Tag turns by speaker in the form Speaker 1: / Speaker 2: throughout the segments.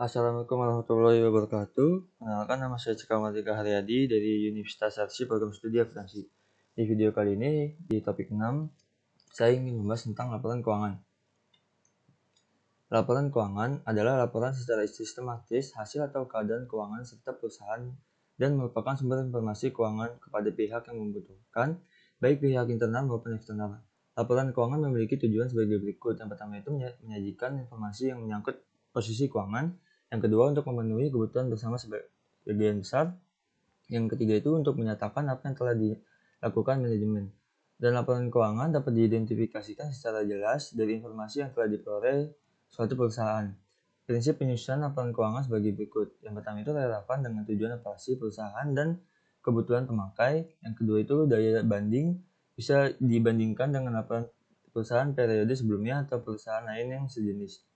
Speaker 1: Assalamualaikum warahmatullahi wabarakatuh. Perkenalkan, nama saya Cika Mardika Haryadi dari Universitas Arsy Program Studi Akuntansi. Di video kali ini, di topik 6, saya ingin membahas tentang laporan keuangan. Laporan keuangan adalah laporan secara sistematis hasil atau keadaan keuangan serta perusahaan dan merupakan sumber informasi keuangan kepada pihak yang membutuhkan, baik pihak internal maupun eksternal. Laporan keuangan memiliki tujuan sebagai berikut. Yang pertama itu menyajikan informasi yang menyangkut posisi keuangan. Yang kedua, untuk memenuhi kebutuhan bersama sebagian besar. Yang ketiga itu untuk menyatakan apa yang telah dilakukan manajemen. Dan laporan keuangan dapat diidentifikasikan secara jelas dari informasi yang telah diperoleh suatu perusahaan. Prinsip penyusunan laporan keuangan sebagai berikut. Yang pertama itu relevan dengan tujuan operasi perusahaan dan kebutuhan pemakai. Yang kedua itu daya banding, bisa dibandingkan dengan laporan perusahaan periode sebelumnya atau perusahaan lain yang sejenis.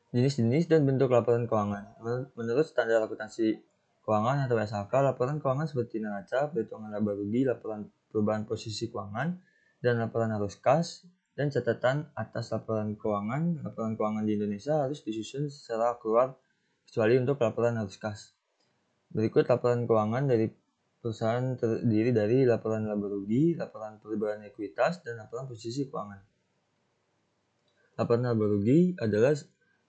Speaker 1: Jenis-jenis dan bentuk laporan keuangan. Menurut standar akuntansi keuangan atau SAK, laporan keuangan seperti neraca, perhitungan laba rugi, laporan perubahan posisi keuangan, dan laporan arus kas, dan catatan atas laporan keuangan. Laporan keuangan di Indonesia harus disusun secara keluar kecuali untuk laporan arus kas. Berikut laporan keuangan dari perusahaan terdiri dari laporan laba rugi, laporan perubahan ekuitas, dan laporan posisi keuangan. Laporan laba rugi adalah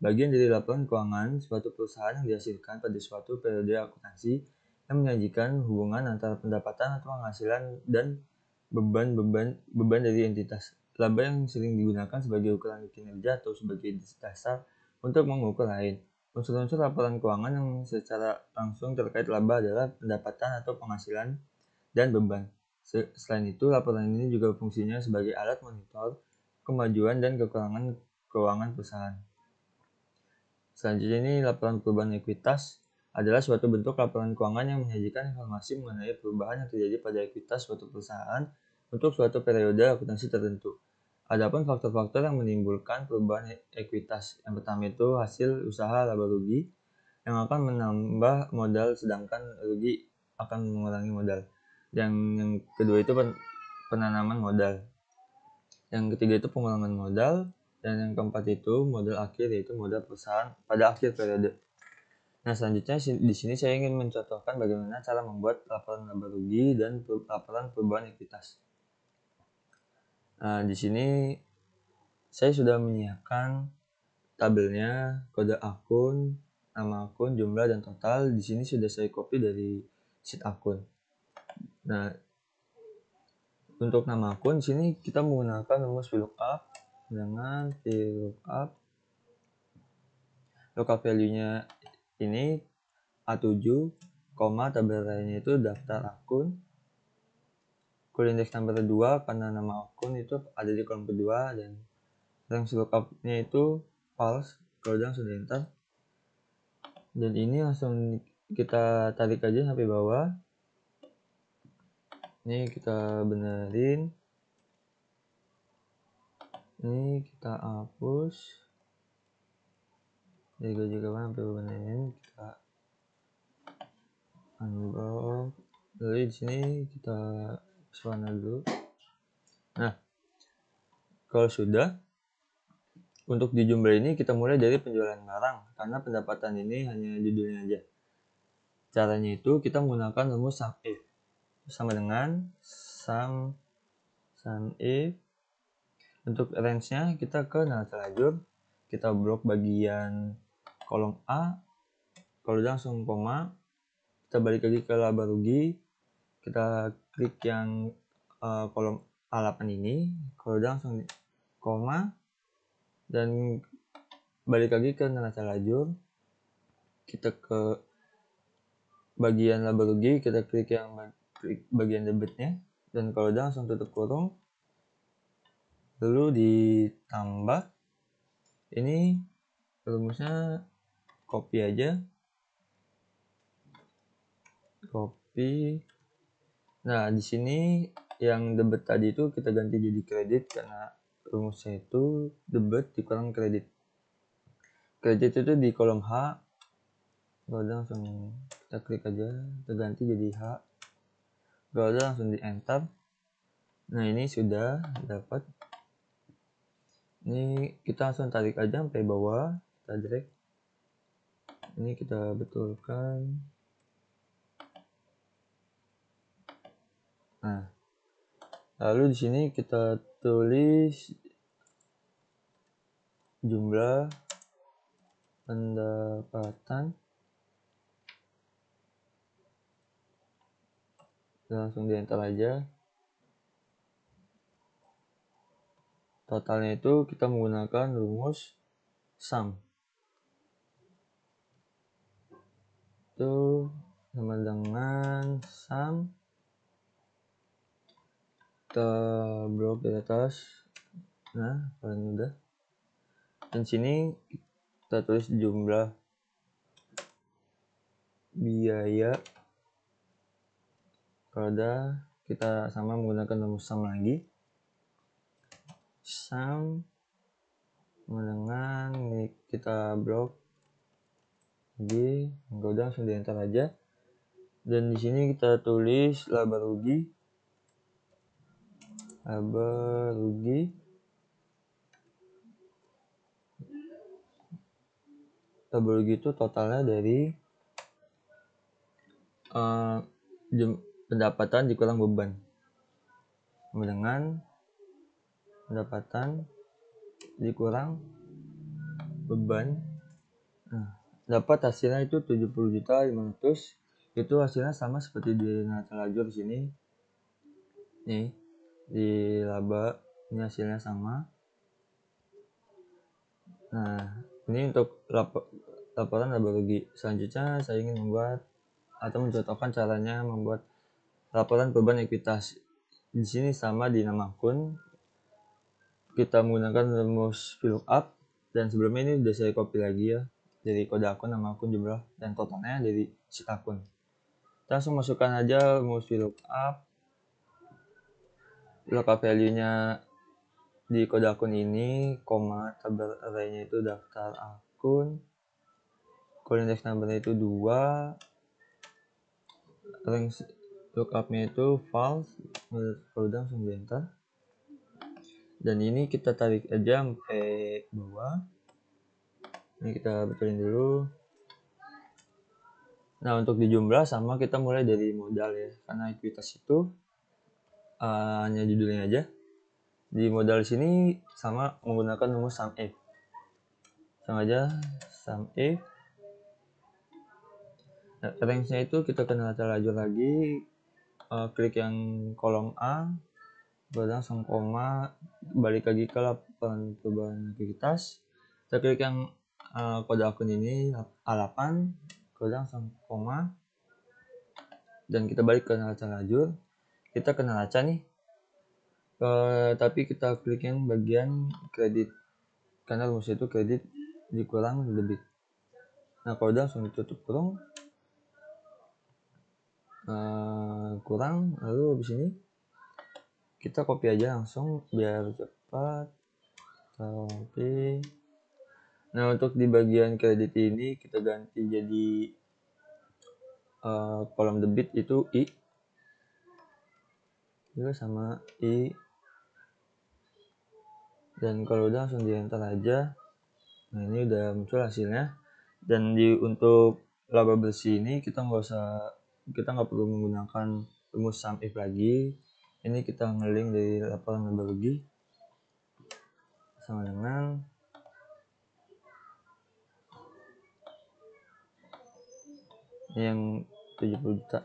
Speaker 1: bagian dari laporan keuangan suatu perusahaan yang dihasilkan pada suatu periode akuntansi yang menyajikan hubungan antara pendapatan atau penghasilan dan beban dari entitas. Laba yang sering digunakan sebagai ukuran kinerja atau sebagai dasar untuk mengukur lain. Unsur-unsur laporan keuangan yang secara langsung terkait laba adalah pendapatan atau penghasilan dan beban. Selain itu, laporan ini juga fungsinya sebagai alat monitor kemajuan dan kekurangan keuangan perusahaan. Selanjutnya ini laporan perubahan ekuitas adalah suatu bentuk laporan keuangan yang menyajikan informasi mengenai perubahan yang terjadi pada ekuitas suatu perusahaan untuk suatu periode akuntansi tertentu. Adapun faktor-faktor yang menimbulkan perubahan ekuitas. Yang pertama itu hasil usaha laba rugi yang akan menambah modal sedangkan rugi akan mengurangi modal. Yang kedua itu penanaman modal. Yang ketiga itu pengurangan modal. Dan yang keempat itu modal akhir, yaitu modal perusahaan pada akhir periode. Nah, selanjutnya di sini saya ingin mencontohkan bagaimana cara membuat laporan laba rugi dan laporan perubahan ekuitas. Nah, di sini saya sudah menyiapkan tabelnya, kode akun, nama akun, jumlah dan total. Di sini sudah saya copy dari sheet akun. Nah, untuk nama akun di sini kita menggunakan rumus VLOOKUP dengan VLOOKUP. Lookup value-nya ini A7, tabel lainnya itu daftar akun. Call index number 2 karena nama akun itu ada di kolom kedua, dan range lookup-nya itu false kalau langsung di enter. Dan ini langsung kita tarik aja sampai bawah. Ini kita benerin. Ini kita hapus. Dari gaji kawan sampai benerin kita unblock. Lalu di sini kita warna dulu. Nah, kalau sudah, untuk di jumlah ini kita mulai dari penjualan barang karena pendapatan ini hanya judulnya aja. Caranya itu kita menggunakan rumus sum if sama dengan sum if. Untuk range-nya kita ke neraca lajur, kita blok bagian kolom A, kalau udah langsung koma, kita balik lagi ke laba rugi, kita klik yang kolom A8 ini, kalau udah langsung koma, dan balik lagi ke neraca lajur, kita ke bagian laba rugi, kita klik yang bagian debitnya, dan kalau udah langsung tutup kurung, lalu ditambah. Ini rumusnya copy aja, copy. Nah, di sini yang debit tadi itu kita ganti jadi kredit karena rumusnya itu debit dikurang kredit. Kredit itu di kolom H. Kalau udah langsung kita klik aja, kita ganti jadi H. Kalau udah langsung di enter. Nah, ini sudah dapat. Ini kita langsung tarik aja sampai bawah, kita drag. Ini kita betulkan. Nah, lalu di sini kita tulis jumlah pendapatan. Langsung di enter aja. Totalnya itu kita menggunakan rumus sum. Itu sama dengan sum, kita blok di atas. Nah, paling udah. Dan sini kita tulis jumlah biaya. Kalau udah, kita sama menggunakan rumus sum lagi. Sum sama dengan ini kita blok lagi. Enggak, udah langsung di enter aja. Dan di sini kita tulis laba rugi. Laba rugi. Laba rugi itu totalnya dari pendapatan dikurang beban. Sama dengan pendapatan dikurang beban. Nah, dapat hasilnya itu 70.500.000. Itu hasilnya sama seperti di neraca lajur di sini. Nih, di laba ini hasilnya sama. Nah, ini untuk laporan laba rugi. Selanjutnya saya ingin membuat atau mencontohkan caranya membuat laporan perubahan ekuitas. Di sini sama di nama akun. Kita menggunakan rumus VLOOKUP, dan sebelumnya ini sudah saya copy lagi ya, dari kode akun, nama akun, jumlah, dan totalnya dari sheet akun. Kita langsung masukkan aja rumus VLOOKUP. VLOOKUP value-nya di kode akun ini, koma, tabel array-nya itu daftar akun, call index number-nya itu 2, range lookup-nya itu false. Kalau udah langsung di enter. Dan ini kita tarik aja sampai bawah. Ini kita betulin dulu. Nah, untuk di jumlah sama kita mulai dari modal ya, karena ekuitas itu hanya judulnya aja. Di modal sini sama menggunakan rumus SUMIF. Sama aja SUMIF. Nah, range-nya itu kita kenal neraca lajur lagi. Klik yang kolom A, langsung koma, balik lagi ke laporan perubahan ekuitas. Kita klik yang kode akun ini A8, kode langsung koma, dan kita balik ke neraca lajur. Kita ke neraca nih, tapi kita klik yang bagian kredit, karena rumus itu kredit dikurang debit. Nah, kalau udah langsung ditutup kurung, kurang, lalu habis ini kita copy aja langsung biar cepat. Copy. Nah, untuk di bagian kredit ini kita ganti jadi kolom debit itu I juga sama I. Dan kalau udah langsung di enter aja. Nah, ini udah muncul hasilnya. Dan untuk laba bersih ini kita nggak perlu menggunakan rumus SUMIF lagi. Ini kita ngeling dari laporan laba rugi sama dengan yang 70 juta.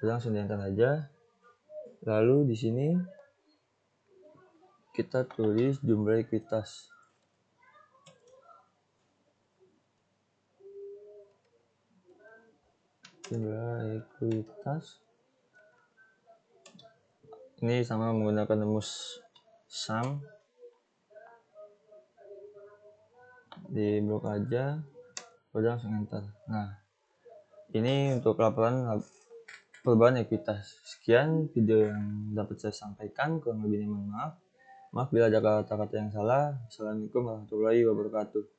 Speaker 1: Langsung di enter aja. Lalu di sini kita tulis jumlah ekuitas. Jumlah ekuitas. Ini sama menggunakan rumus sum. Di blok aja, udah langsung enter. Nah, ini untuk laporan perubahan ekuitas. Sekian video yang dapat saya sampaikan, kurang lebihnya mohon maaf. Maaf bila ada kata-kata yang salah. Assalamualaikum warahmatullahi wabarakatuh.